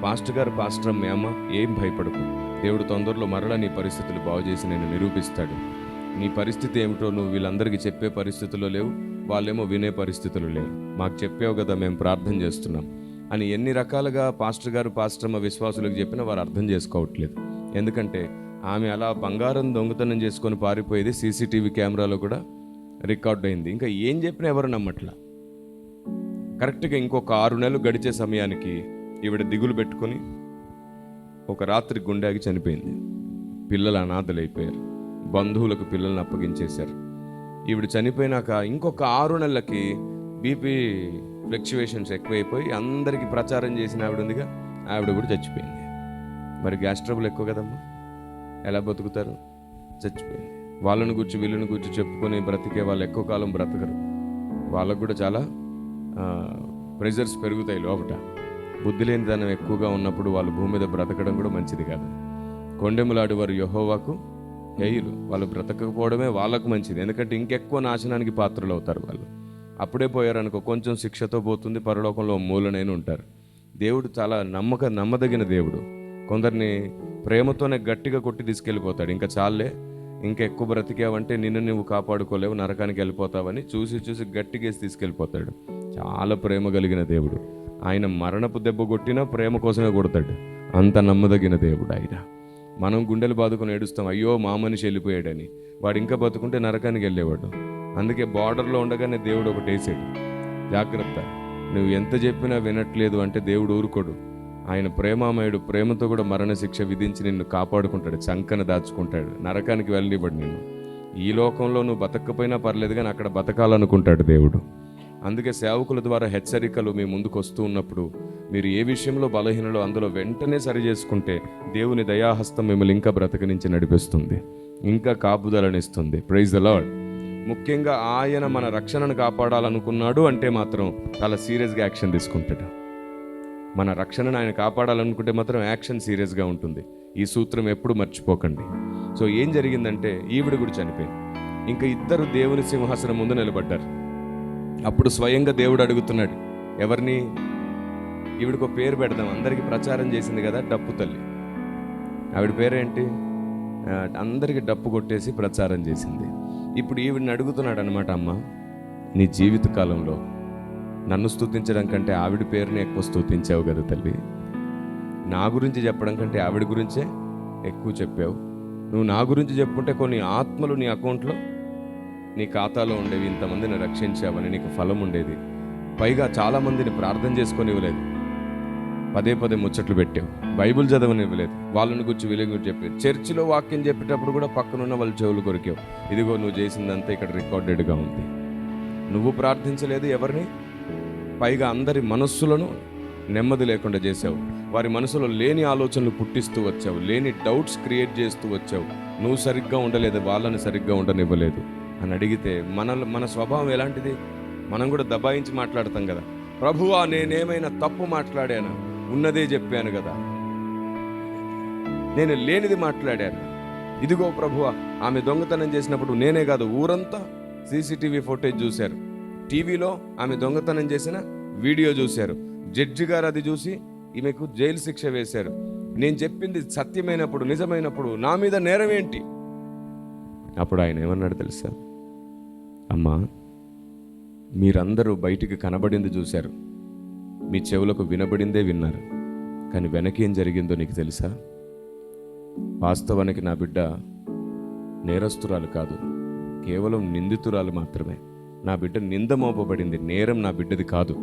పాస్టర్ అమ్మ, ఏం భయపడకు, దేవుడు తొందరలో మరలా నీ పరిస్థితులు బాగు చేసి నేను నిరూపిస్తాడు. నీ పరిస్థితి ఏమిటో నువ్వు వీళ్ళందరికీ చెప్పే పరిస్థితుల్లో లేవు, వాళ్ళేమో వినే పరిస్థితులు లేవు, మాకు చెప్పావు కదా, మేము ప్రార్థన చేస్తున్నాం అని ఎన్ని రకాలుగా పాస్టరమ్మ విశ్వాసులకు చెప్పినా వారు అర్థం చేసుకోవట్లేదు. ఎందుకంటే ఆమె అలా బంగారం దొంగతనం చేసుకొని పారిపోయేది సీసీటీవీ కెమెరాలో కూడా రికార్డ్ అయింది. ఇంకా ఏం చెప్పినా ఎవరు నమ్మట్లా. కరెక్ట్గా ఇంకొక 6 నెలలు గడిచే సమయానికి ఈవిడ దిగులు పెట్టుకొని ఒక రాత్రి గుండెకి చనిపోయింది. పిల్లలు అనాథలైపోయారు, బంధువులకు పిల్లల్ని అప్పగించేశారు. ఈవిడ చనిపోయినాక ఇంకొక 6 నెలలకి బీపీ ఫ్లక్చువేషన్స్ ఎక్కువైపోయి అందరికీ ప్రచారం చేసిన ఆవిడ ఉందిగా, ఆవిడ కూడా చచ్చిపోయింది. మరి గ్యాస్ ట్రబుల్ ఎక్కువ కదమ్మా, ఎలా బతుకుతారు? చచ్చిపోయింది. వాళ్ళని వీళ్ళని గురించి చెప్పుకొని బ్రతికే వాళ్ళు ఎక్కువ కాలం బ్రతకరు. వాళ్ళకు కూడా చాలా ప్రెజర్స్ పెరుగుతాయి లోపట. బుద్ధి లేనితనం ఎక్కువగా ఉన్నప్పుడు వాళ్ళు భూమి మీద బ్రతకడం కూడా మంచిది కాదు. కొండెములాడు వారు యెహోవాకు హేయులు, వాళ్ళు బ్రతకపోవడమే వాళ్ళకు మంచిది. ఎందుకంటే ఇంకెక్కువ నాశనానికి పాత్రలు అవుతారు వాళ్ళు. అప్పుడే పోయారనుకో కొంచెం శిక్షతో పోతుంది, పరలోకంలో మూలనైనా ఉంటారు. దేవుడు చాలా నమ్మదగిన దేవుడు. కొందరిని ప్రేమతోనే గట్టిగా కొట్టి తీసుకెళ్ళిపోతాడు. ఇంకా చాలే, ఇంకా ఎక్కువ బ్రతికావంటే నిన్ను నువ్వు కాపాడుకోలేవు, నరకానికి వెళ్ళిపోతావని చూసి గట్టిగేసి తీసుకెళ్ళిపోతాడు. చాలా ప్రేమ కలిగిన దేవుడు. ఆయన మరణపు దెబ్బ కొట్టినా ప్రేమ కోసమే కొడతాడు. అంత నమ్మదగిన దేవుడు ఆయన. మనం గుండెలు బాదుకొని ఏడుస్తాం, అయ్యో మా మనిషి వెళ్ళిపోయాడని. వాడు ఇంకా బతుకుంటే నరకానికి వెళ్ళేవాడు. అందుకే బార్డర్లో ఉండగానే దేవుడు ఒకటి వేసాడు, జాగ్రత్త, నువ్వు ఎంత చెప్పినా వినట్లేదు అంటే దేవుడు ఊరుకోడు. ఆయన ప్రేమామయుడు, ప్రేమతో కూడా మరణశిక్ష విధించి నిన్ను కాపాడుకుంటాడు, చంకన దాచుకుంటాడు, నరకానికి వెళ్ళనివ్వడు నిన్ను. ఈ లోకంలో నువ్వు బతకపోయినా పర్లేదు కానీ అక్కడ బతకాలనుకుంటాడు దేవుడు. అందుకే సేవకుల ద్వారా హెచ్చరికలు మీ ముందుకు వస్తూ ఉన్నప్పుడు మీరు ఏ విషయంలో బలహీనలో అందులో వెంటనే సరి చేసుకుంటే దేవుని దయాహస్తం మిమ్మల్ని ఇంకా బ్రతకనించి నడిపిస్తుంది, ఇంకా కాపుదలనిస్తుంది. Praise the lord. ముఖ్యంగా ఆయన మన రక్షణను కాపాడాలనుకున్నాడు అంటే మాత్రం చాలా సీరియస్గా యాక్షన్ తీసుకుంటాడు. మన రక్షణను ఆయన కాపాడాలనుకుంటే మాత్రం యాక్షన్ సీరియస్గా ఉంటుంది. ఈ సూత్రం ఎప్పుడు మర్చిపోకండి. సో ఏం జరిగిందంటే ఈవిడ కూడా చనిపోయింది. ఇంకా ఇద్దరు దేవుని సింహాసనం ముందు నిలబడ్డారు. అప్పుడు స్వయంగా దేవుడు అడుగుతున్నాడు, ఎవరిని? ఈవిడికి ఒక పేరు పెడదాం, అందరికీ ప్రచారం చేసింది కదా, డప్పు తల్లి. ఆవిడ పేరేంటి? అందరికీ డప్పు కొట్టేసి ప్రచారం చేసింది. ఇప్పుడు ఈవిడిని అడుగుతున్నాడు అనమాట, అమ్మ నీ జీవిత కాలంలో నన్ను స్తుతించడం కంటే ఆవిడ పేరుని ఎక్కువ స్తుతించావు కదా తల్లి. నా గురించి చెప్పడం కంటే ఆవిడ గురించే ఎక్కువ చెప్పావు. నువ్వు నా గురించి చెప్పుకుంటే కొన్ని ఆత్మలు నీ అకౌంట్లో, నీ ఖాతాలో ఉండేవి, ఇంతమందిని రక్షించావని నీకు ఫలం ఉండేది. పైగా చాలామందిని ప్రార్థన చేసుకొని ఇవ్వలేదు, పదే పదే ముచ్చట్లు పెట్టావు, బైబిల్ చదవని ఇవ్వలేదు, వాళ్ళని గురించి వీళ్ళని గురించి చెప్పావు, చర్చిలో వాక్యం చెప్పేటప్పుడు కూడా పక్కనున్న వాళ్ళ చెవులు కొరికావు. ఇదిగో నువ్వు చేసిందంతా ఇక్కడ రికార్డెడ్గా ఉంది. నువ్వు ప్రార్థించలేదు ఎవరిని, పైగా అందరి మనస్సులను నెమ్మది లేకుండా చేసావు. వారి మనసులో లేని ఆలోచనలు పుట్టిస్తూ వచ్చావు, లేని డౌట్స్ క్రియేట్ చేస్తూ వచ్చావు. నువ్వు సరిగ్గా ఉండలేదు, వాళ్ళని సరిగ్గా ఉండనివ్వలేదు అని అడిగితే మన స్వభావం ఎలాంటిది? మనం కూడా దబాయించి మాట్లాడతాం కదా. ప్రభువా నేనేమైనా తప్పు మాట్లాడానా? ఉన్నదే చెప్పాను కదా, నేను లేనిది మాట్లాడాను. ఇదిగో ప్రభువా, ఆమె దొంగతనం చేసినప్పుడు నేనే కాదు ఊరంతా సీసీటీవీ ఫుటేజ్ చూశారు, టీవీలో ఆమె దొంగతనం చేసిన వీడియో చూశారు, జడ్జి గారు అది చూసి ఈమెకు జైలు శిక్ష వేశారు. నేను చెప్పింది సత్యమైనప్పుడు, నిజమైనప్పుడు నా మీద నేరం ఏంటి? అప్పుడు ఆయన ఏమన్నాడు తెలుసా? అమ్మా, మీరందరూ బయటికి కనబడింది చూశారు, మీ చెవులకు వినబడిందే విన్నారు, కానీ వెనకేం జరిగిందో నీకు తెలుసా? వాస్తవానికి నా బిడ్డ నేరస్తురాలు కాదు, కేవలం నిందితురాలు మాత్రమే. నా బిడ్డ నింద మోపబడింది, నేరం నా బిడ్డది కాదు.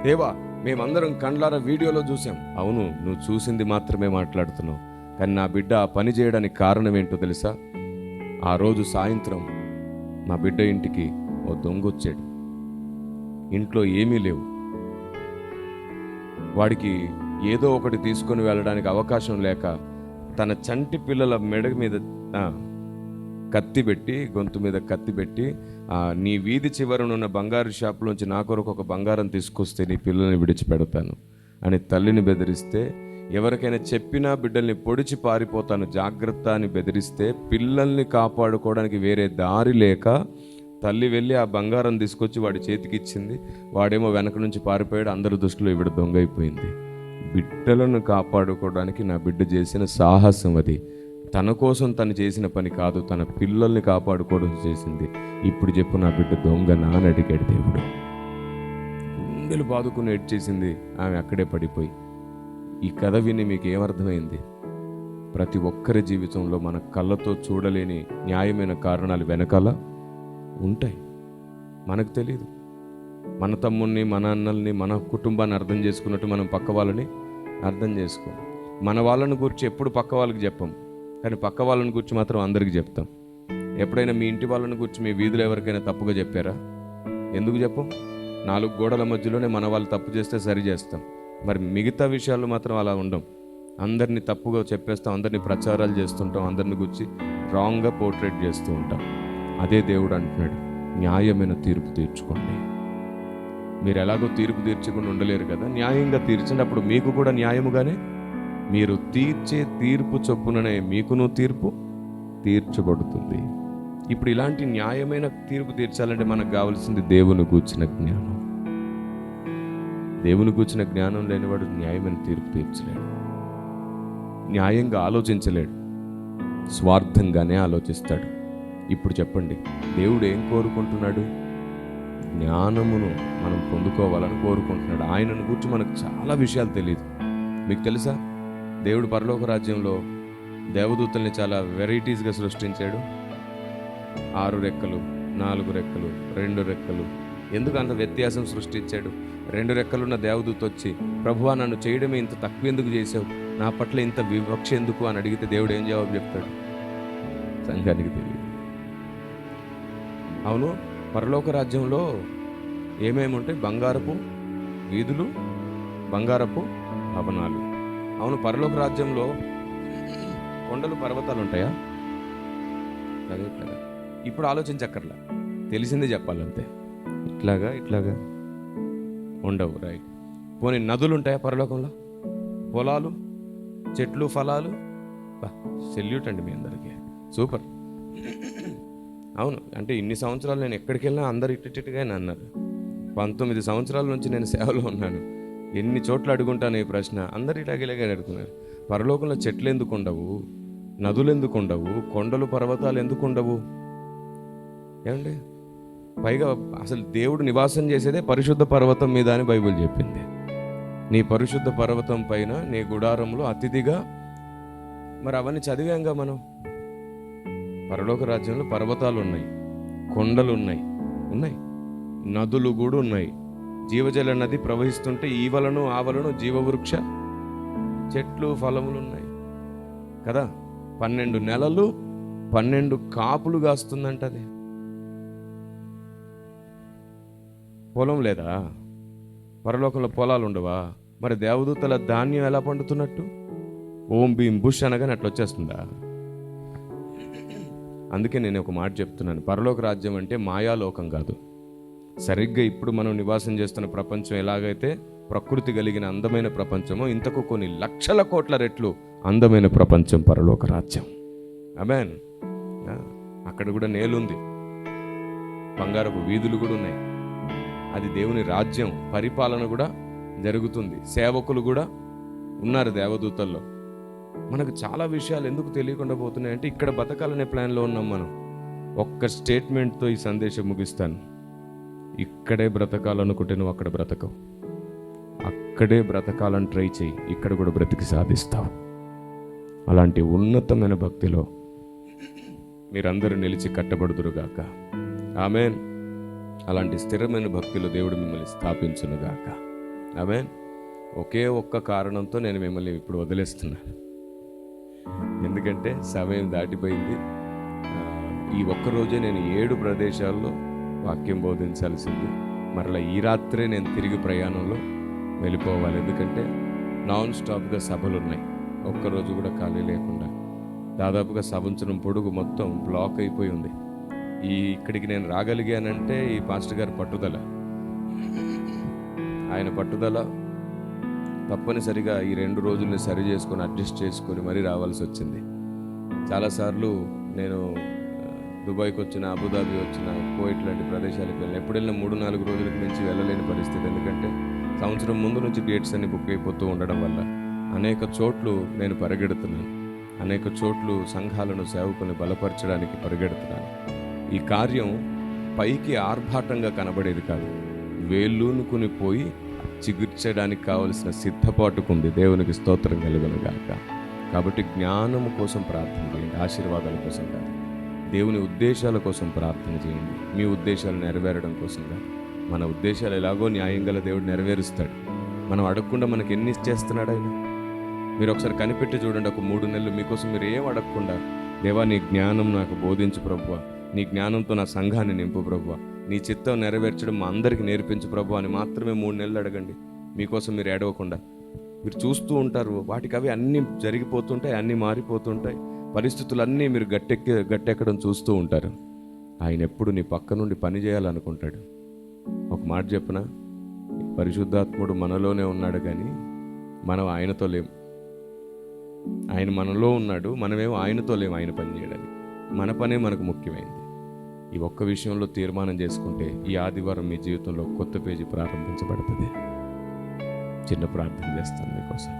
దేవా, మేమందరం కండ్లారా వీడియోలో చూసాం. అవును, నువ్వు చూసింది మాత్రమే మాట్లాడుతున్నావు, కానీ నా బిడ్డ ఆ పని చేయడానికి కారణం ఏంటో తెలుసా? ఆ రోజు సాయంత్రం నా బిడ్డ ఇంటికి ఓ దొంగ వచ్చాడు. ఇంట్లో ఏమీ లేవు. వాడికి ఏదో ఒకటి తీసుకొని వెళ్ళడానికి అవకాశం లేక తన చంటి పిల్లల మెడ మీద కత్తి పెట్టి, గొంతు మీద కత్తి పెట్టి, నీ వీధి చివరనున్న బంగారు షాపులోంచి నా కొరకు ఒక బంగారం తీసుకొస్తే నీ పిల్లల్ని విడిచిపెడతాను అని తల్లిని బెదిరిస్తే, ఎవరికైనా చెప్పినా బిడ్డల్ని పొడిచి పారిపోతాను జాగ్రత్త అని బెదిరిస్తే, పిల్లల్ని కాపాడుకోవడానికి వేరే దారి లేక తల్లి వెళ్ళి ఆ బంగారం తీసుకొచ్చి వాడి చేతికి ఇచ్చింది. వాడేమో వెనక నుంచి పారిపోయాడు. అందరి దృష్టిలో ఈవిడ దొంగ అయిపోయింది. బిడ్డలను కాపాడుకోవడానికి నా బిడ్డ చేసిన సాహసం అది. తన కోసం తను చేసిన పని కాదు, తన పిల్లల్ని కాపాడుకోవడం చేసింది. ఇప్పుడు చెప్పు, నా బిడ్డ దొంగనా అని అడిగాడు దేవుడు. గుండెలు బాదుకుని ఏడ్చేసింది ఆమె అక్కడే పడిపోయి. ఈ కథ విని మీకు ఏమర్థమైంది? ప్రతి ఒక్కరి జీవితంలో మన కళ్ళతో చూడలేని న్యాయమైన కారణాలు వెనకాల ఉంటాయి. మనకు తెలియదు. మన తమ్ముడిని, మన అన్నల్ని, మన కుటుంబాన్ని అర్థం చేసుకున్నట్టు మనం పక్క వాళ్ళని అర్థం చేసుకోం. మన వాళ్ళని గురించి ఎప్పుడు పక్క వాళ్ళకి చెప్పం, కానీ పక్క వాళ్ళని గురించి మాత్రం అందరికీ చెప్తాం. ఎప్పుడైనా మీ ఇంటి వాళ్ళని గురించి మీ వీధిలో ఎవరికైనా తప్పుగా చెప్పారా? ఎందుకు చెప్పం? 4 గోడల మధ్యలోనే మన వాళ్ళు తప్పు చేస్తే సరి చేస్తాం. మరి మిగతా విషయాల్లో మాత్రం అలా ఉండం. అందరినీ తప్పుగా చెప్పేస్తాం, అందరినీ ప్రచారాలు చేస్తుంటాం, అందరిని గురించి రాంగ్గా పోర్ట్రేట్ చేస్తూ ఉంటాం. అదే దేవుడు అంటున్నాడు, న్యాయమైన తీర్పు తీర్చుకోండి. మీరు ఎలాగో తీర్పు తీర్చకుండా ఉండలేరు కదా, న్యాయంగా తీర్చండి. అప్పుడు మీకు కూడా న్యాయముగానే, మీరు తీర్చే తీర్పు చొప్పుననే మీకును తీర్పు తీర్చబడుతుంది. ఇప్పుడు ఇలాంటి న్యాయమైన తీర్పు తీర్చాలంటే మనకు కావాల్సింది దేవుని గూర్చిన జ్ఞానం. దేవుని గూర్చిన జ్ఞానం లేనివాడు న్యాయమైన తీర్పు తీర్చలేడు, న్యాయంగా ఆలోచించలేడు, స్వార్థంగానే ఆలోచిస్తాడు. ఇప్పుడు చెప్పండి, దేవుడు ఏం కోరుకుంటున్నాడు? జ్ఞానమును మనం పొందుకోవాలని కోరుకుంటున్నాడు. ఆయనను గురించి మనకు చాలా విషయాలు తెలియదు. మీకు తెలుసా, దేవుడు పరలోక రాజ్యంలో దేవదూతల్ని చాలా వెరైటీస్గా సృష్టించాడు. 6 రెక్కలు, 4 రెక్కలు, 2 రెక్కలు. ఎందుకు అంత వ్యత్యాసం సృష్టించాడు? 2 రెక్కలున్న దేవదూత వచ్చి, ప్రభువా నన్ను చేయడమే ఇంత తక్కువ ఎందుకు చేసావు, నా పట్ల ఇంత వివక్ష ఎందుకు అని అడిగితే దేవుడు ఏం జవాబు చెప్తాడు? సంఘానికి తెలియదు. అవును, పరలోక రాజ్యంలో ఏమేమి ఉంటాయి? బంగారపు వీధులు, బంగారపు భవనాలు. అవును, పరలోక రాజ్యంలో కొండలు పర్వతాలు ఉంటాయా? అదే కదా. ఇప్పుడు ఆలోచించక్కర్లా, తెలిసిందే చెప్పాలంతే. ఇట్లాగా ఉండవు. రైట్. పోనీ నదులు ఉంటాయా పరలోకంలో? పొలాలు, చెట్లు, ఫలాలు. సెల్యూట్ అండి మీ అందరికీ, సూపర్. అవును, అంటే ఇన్ని సంవత్సరాలు నేను ఎక్కడికి వెళ్ళినా అందరు ఇట్టుగానే అన్నారు. 19 సంవత్సరాల నుంచి నేను సేవలో ఉన్నాను. ఎన్ని చోట్ల అడుగుంటాను ఈ ప్రశ్న, అందరు ఇలాగే అడుగుతున్నారు. పరలోకంలో చెట్లు ఎందుకు ఉండవు? నదులు ఎందుకు ఉండవు? కొండలు పర్వతాలు ఎందుకు ఉండవు? ఏమండి, పైగా అసలు దేవుడు నివాసం చేసేదే పరిశుద్ధ పర్వతం మీద అని బైబిల్ చెప్పింది. నీ పరిశుద్ధ పర్వతం పైన నీ గుడారంలో అతిథిగా. మరి అవన్నీ చదివాంగా మనం. పరలోక రాజ్యంలో పర్వతాలు ఉన్నాయి, కొండలు ఉన్నాయి, నదులు కూడా ఉన్నాయి. జీవజల నది ప్రవహిస్తుంటే ఈవలను ఆవలను జీవవృక్ష చెట్లు ఫలములు ఉన్నాయి కదా. 12 నెలలు 12 కాపులు కాస్తుందంట. అది పొలం లేదా? పరలోకంలో పొలాలు ఉండవా? మరి దేవదూతల ధాన్యం ఎలా పండుతున్నట్టు? ఓం భీం బుష్ అనగానే అట్లా వచ్చేస్తుందా? అందుకే నేను ఒక మాట చెప్తున్నాను, పరలోక రాజ్యం అంటే మాయాలోకం కాదు. సరిగ్గా ఇప్పుడు మనం నివాసం చేస్తున్న ప్రపంచం ఎలాగైతే ప్రకృతి కలిగిన అందమైన ప్రపంచమో, ఇంతకు కొన్ని లక్షల కోట్ల రెట్లు అందమైన ప్రపంచం పరలోక రాజ్యం. ఆమేన్. అక్కడ కూడా నేలుంది, బంగారపు వీధులు కూడా ఉన్నాయి. అది దేవుని రాజ్యం, పరిపాలన కూడా జరుగుతుంది. సేవకులు కూడా ఉన్నారు దేవదూతల్లో. మనకు చాలా విషయాలు ఎందుకు తెలియకుండా పోతున్నాయంటే ఇక్కడ బతకాలనే ప్లాన్లో ఉన్నాం మనం. ఒక్క స్టేట్మెంట్తో ఈ సందేశం ముగిస్తాను. ఇక్కడే బ్రతకాలనుకుంటే నువ్వు అక్కడ బ్రతకవు. అక్కడే బ్రతకాలని ట్రై చేయి, ఇక్కడ కూడా బ్రతికి సాధిస్తావు. అలాంటి ఉన్నతమైన భక్తిలో మీరందరూ నిలిచి కట్టబడుదురుగాక. ఆమేన్. అలాంటి స్థిరమైన భక్తిలో దేవుడు మిమ్మల్ని స్థాపించునుగాక. ఆమేన్. ఒకే ఒక్క కారణంతో నేను మిమ్మల్ని ఇప్పుడు వదిలేస్తున్నాను, ఎందుకంటే సమయం దాటిపోయింది. ఈ ఒక్కరోజే నేను 7 ప్రదేశాల్లో వాక్యం బోధించాల్సింది. మరలా ఈ రాత్రే నేను తిరిగి ప్రయాణంలో వెళ్ళిపోవాలి, ఎందుకంటే నాన్ స్టాప్గా సభలు ఉన్నాయి. ఒక్కరోజు కూడా ఖాళీ లేకుండా దాదాపుగా సంవత్సరం పొడుగు మొత్తం బ్లాక్ అయిపోయి ఉంది. ఇక్కడికి నేను రాగలిగానంటే ఈ పాస్టర్ గారి పట్టుదల, ఆయన పట్టుదల. తప్పనిసరిగా ఈ 2 రోజుల్ని సరి చేసుకొని అడ్జస్ట్ చేసుకొని మరీ రావాల్సి వచ్చింది. చాలాసార్లు నేను దుబాయ్కి వచ్చిన, అబుదాబి వచ్చిన, కోయిట్ లాంటి ప్రదేశాలకు వెళ్ళిన, ఎప్పుడు వెళ్ళినా 3-4 రోజులకు మించి వెళ్ళలేని పరిస్థితి. ఎందుకంటే సంవత్సరం ముందు నుంచి డేట్స్ అన్ని బుక్ అయిపోతూ ఉండడం వల్ల అనేక చోట్లు నేను పరిగెడుతున్నాను. అనేక చోట్లు సంఘాలను, సేవకులను బలపరచడానికి పరిగెడుతున్నాను. ఈ కార్యం పైకి ఆర్భాటంగా కనబడేది కాదు, వేళ్ళూనుకుని పోయి చిగుర్చడానికి కావలసిన సిద్ధపాటుకుంది. దేవునికి స్తోత్రం కలుగునుగాక. కాబట్టి జ్ఞానము కోసం ప్రార్థన చేయండి, ఆశీర్వాదాల కోసం కాదు. దేవుని ఉద్దేశాల కోసం ప్రార్థన చేయండి, మీ ఉద్దేశాలు నెరవేరడం కోసం కాదు. మన ఉద్దేశాలు ఎలాగో న్యాయంగా దేవుడు నెరవేరుస్తాడు. మనం అడగకుండా మనకి ఎన్ని ఇచ్చేస్తున్నాడు ఆయన. మీరు ఒకసారి కనిపెట్టి చూడండి, ఒక 3 నెలలు మీకోసం మీరు ఏం అడగకుండా, దేవా నీ జ్ఞానం నాకు బోధించు ప్రభువా, నీ జ్ఞానంతో నా సంఘాన్ని నింపు ప్రభువా, నీ చిత్తం నెరవేర్చడం మా అందరికీ నేర్పించు ప్రభు అని మాత్రమే 3 నెలలు అడగండి. మీకోసం మీరు ఏడవకుండా మీరు చూస్తూ ఉంటారు. వాటికి అవి అన్నీ జరిగిపోతుంటాయి, అన్నీ మారిపోతుంటాయి, పరిస్థితులన్నీ మీరు గట్టెక్కడం చూస్తూ ఉంటారు. ఆయన ఎప్పుడు నీ పక్క నుండి పని చేయాలనుకుంటాడు. ఒక మాట చెప్పనా, పరిశుద్ధాత్ముడు మనలోనే ఉన్నాడు కానీ మనం ఆయనతో లేము. ఆయన మనలో ఉన్నాడు, మనమేమో ఆయనతో లేము ఆయన పని చేయడానికి. మన పనే మనకు ముఖ్యమైనది. ఈ ఒక్క విషయంలో తీర్మానం చేసుకుంటే ఈ ఆదివారం మీ జీవితంలో కొత్త పేజీ ప్రారంభించబడుతుంది. చిన్న ప్రార్థన చేస్తాను మీకోసం.